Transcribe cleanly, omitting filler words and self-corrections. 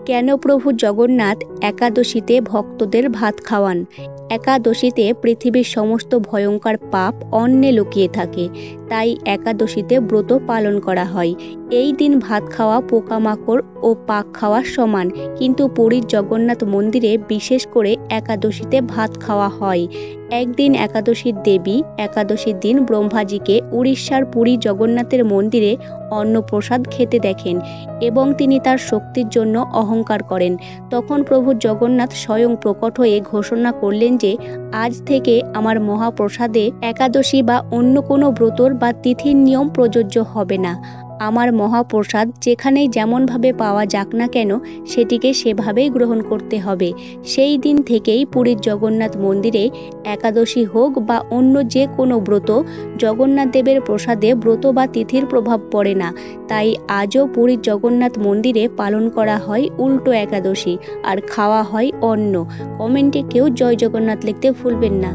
কেন প্রভু জগন্নাথ একাদশীতে ভক্তদের ভাত খাওয়ান? একাদশীতে পৃথিবীর সমস্ত ভয়ঙ্কর পাপ অন্নে লুকিয়ে থাকে, তাই একাদশীতে ব্রত পালন করা হয়। এই দিন ভাত খাওয়া পোকামাকড় ও পাক খাওয়ার সমান, কিন্তু পুরীর জগন্নাথ মন্দিরে বিশেষ করে একাদশীতে ভাত খাওয়া হয়। একদিন একাদশীর দেবী একাদশীর দিন ব্রহ্মাজিকে উড়িষ্যার পুরী জগন্নাথের মন্দিরে অন্নপ্রসাদ খেতে দেখেন এবং তিনি তার শক্তির জন্য অহংকার করেন। তখন প্রভু জগন্নাথ স্বয়ং প্রকট হয়ে ঘোষণা করলেন যে আজ থেকে আমার মহাপ্রসাদে একাদশী বা অন্য কোনো ব্রতর বা তিথির নিয়ম প্রযোজ্য হবে না। আমার মহাপ্রসাদ যেখানেই যেমনভাবে পাওয়া যাক না কেন সেটিকে সেভাবেই গ্রহণ করতে হবে। সেই দিন থেকেই পুরীর জগন্নাথ মন্দিরে একাদশী হোক বা অন্য যে কোনো ব্রত, জগন্নাথ দেবের প্রসাদে ব্রত বা তিথির প্রভাব পড়ে না। তাই আজও পুরীর জগন্নাথ মন্দিরে পালন করা হয় উল্টো একাদশী আর খাওয়া হয় অন্ন। কমেন্টে কেউ জয় জগন্নাথ লিখতে ভুলবেন না।